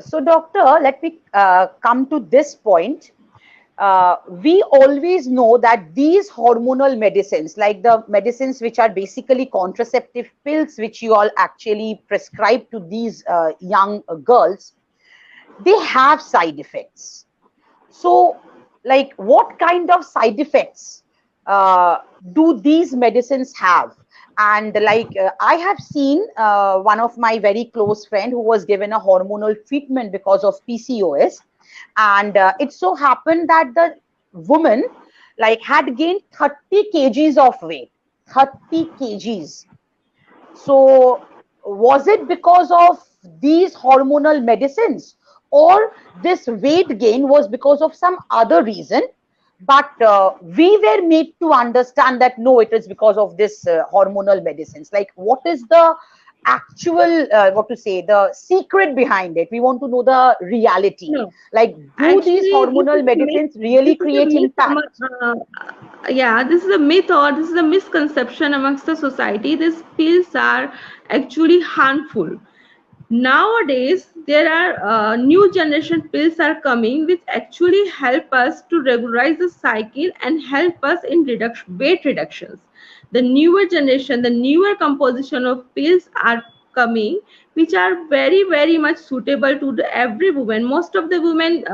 So, doctor, let me come to this point. We always know that these hormonal medicines, like the medicines which are basically contraceptive pills, which you all actually prescribe to these young girls, they have side effects. So, like, what kind of side effects do these medicines have? And like, I have seen one of my very close friend who was given a hormonal treatment because of PCOS, and it so happened that the woman like had gained 30 kgs of weight, 30 kgs. So, was it because of these hormonal medicines, or this weight gain was because of some other reason? But we were made to understand that no, it is because of this hormonal medicines. Like, what is the actual, what to say, the secret behind it? We want to know the reality. No, Like, do these actually, this hormonal is a myth. medicines really This is a create myth. impact? Yeah, this is a myth or this is a misconception amongst the society. These pills are actually harmful. Nowadays, there are new generation pills are coming which actually help us to regularize the cycle and help us in weight reductions. The newer generation, the newer composition of pills are coming which are very much suitable to every woman. Most of the women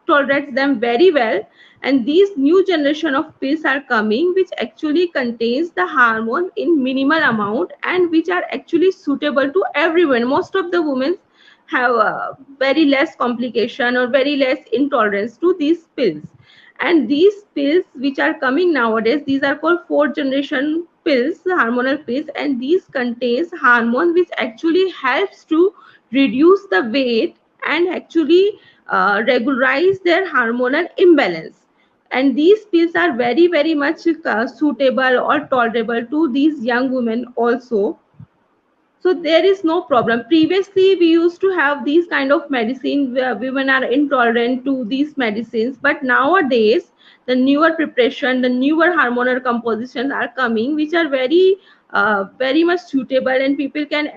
tolerate them very well, and these new generation of pills are coming which actually contains the hormone in minimal amount and which are actually suitable to everyone. Most of the women have very less complication or very less intolerance to these pills. And these pills which are coming nowadays, these are called fourth generation pills, hormonal pills, and these contains hormone which actually helps to reduce the weight and actually regularize their hormonal imbalance. And these pills are very much suitable or tolerable to these young women also. So there is no problem. Previously we used to have these kind of medicine where women are intolerant to these medicines, but nowadays the newer preparation, the newer hormonal compositions are coming which are very much suitable, and people can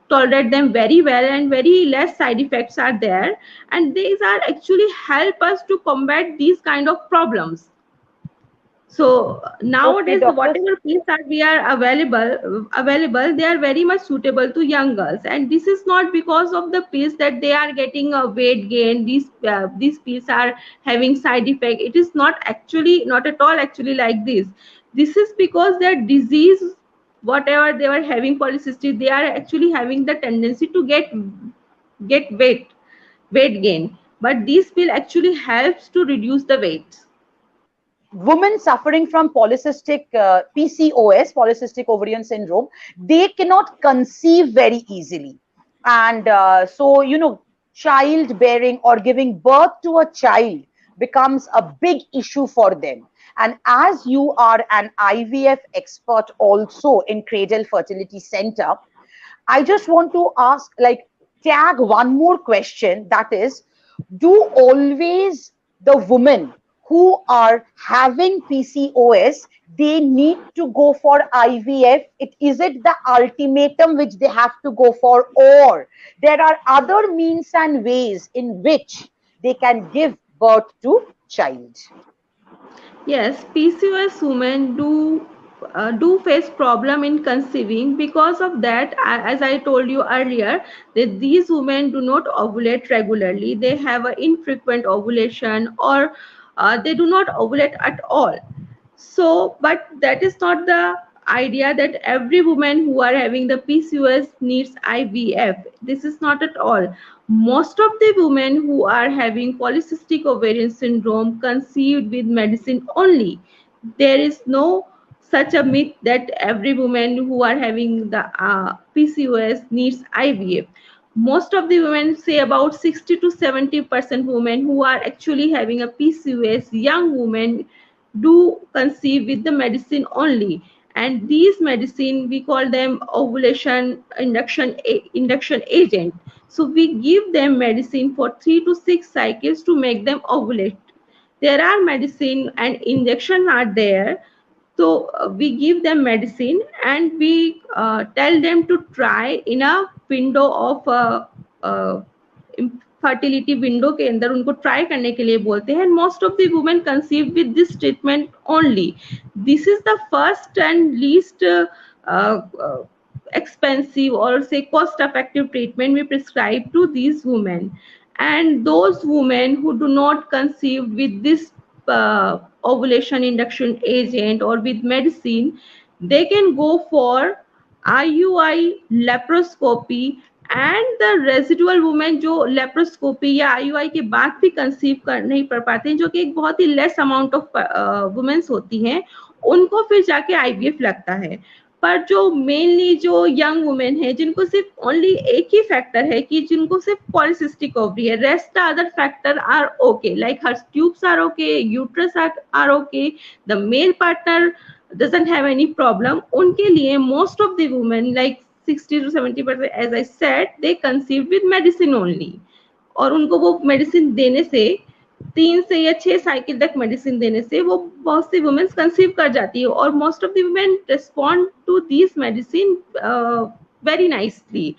tolerate them very well, and very less side effects are there, and these are actually help us to combat these kind of problems. So Okay, nowadays, doctor. whatever pills are we are available, they are very much suitable to young girls. And this is not because of the pills that they are getting a weight gain. These pills are having side effect. It is not at all actually like this. This is because their disease, whatever they were having polycystic, they are actually having the tendency to get weight gain. But this pill actually helps to reduce the weight. Women suffering from polycystic PCOS, polycystic ovarian syndrome, they cannot conceive very easily. And so, childbearing or giving birth to a child becomes a big issue for them. And as you are an IVF expert also in Cradle Fertility Center, I just want to ask, like, tag one more question, that is, do always the women who are having PCOS, they need to go for IVF? Is it the ultimatum which they have to go for, or there are other means and ways in which they can give birth to child? Yes, PCOS women do face problem in conceiving. Because of that, as I told you earlier, that these women do not ovulate regularly. They have an infrequent ovulation, or they do not ovulate at all. So, but that is not the idea that every woman who are having the PCOS needs IVF. This is not at all. Most of the women who are having polycystic ovarian syndrome conceived with medicine only. There is no such a myth that every woman who are having the PCOS needs IVF. Most of the women, say about 60 to 70% women who are actually having a PCOS, young women, do conceive with the medicine only. And these medicine we call them ovulation induction agent. So we give them medicine for 3 to 6 cycles to make them ovulate. There are medicine and injection are there. So we give them medicine, and we tell them to try in a window of fertility window के अंदर उनको try करने के लिए बोलते हैं. Most of the women conceive with this treatment only. This is the first and least expensive or say cost effective treatment we prescribe to these women. And those women who do not conceive with this ovulation induction agent or with medicine, they can go for IUI, laparoscopy, and the residual women जो laparoscopy या IUI के बाद भी conceive कर नहीं कर पाते हैं, जो कि एक बहुत ही लेस अमाउंट ऑफ वुमेन्स होती हैं, उनको फिर जाके IVF लगता है. पर जो मेनली जो यंग वुमेन है जिनको सिर्फ ओनली एक ही फैक्टर है कि जिनको सिर्फ पॉलिसिस्टिक ओवरी है, rest other factor are okay, like her tubes are okay, uterus are okay, the male partner doesn't have any problem, उनके लिए most of the women like 60 to 70% as I said they conceive with medicine only. और उनको वो medicine देने से 3 से या 6 cycle तक मेडिसिन देने से वो बहुत सी वुमेन्स कंसीव कर जाती है और most of the women respond to this medicine very nicely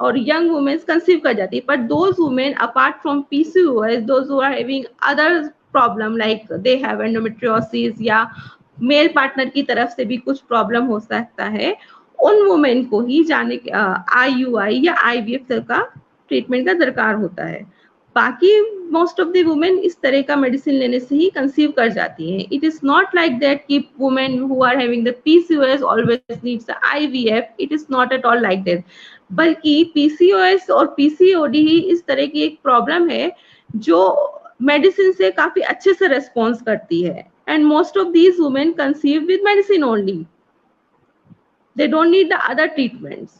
और यंग वुमेन्स कंसीव कर जाती है. पर those women apart from PCOS, those who are having other problem like they have endometriosis या मेल पार्टनर की तरफ से भी कुछ प्रॉब्लम हो सकता है, उन वुमेन को ही जाने IUI या IVF का ट्रीटमेंट का दरकार होता है. बाकी मोस्ट ऑफ द वुमेन इस तरह का मेडिसिन लेने से ही कंसीव कर जाती हैं. It is not like that कि women who are having the PCOS always needs the IVF. It is not at all like that. बल्कि PCOS और PCOD ही इस तरह की एक प्रॉब्लम है जो मेडिसिन से काफी अच्छे से रेस्पॉन्स करती है. And most of these women conceive with medicine only. They don't need the other treatments.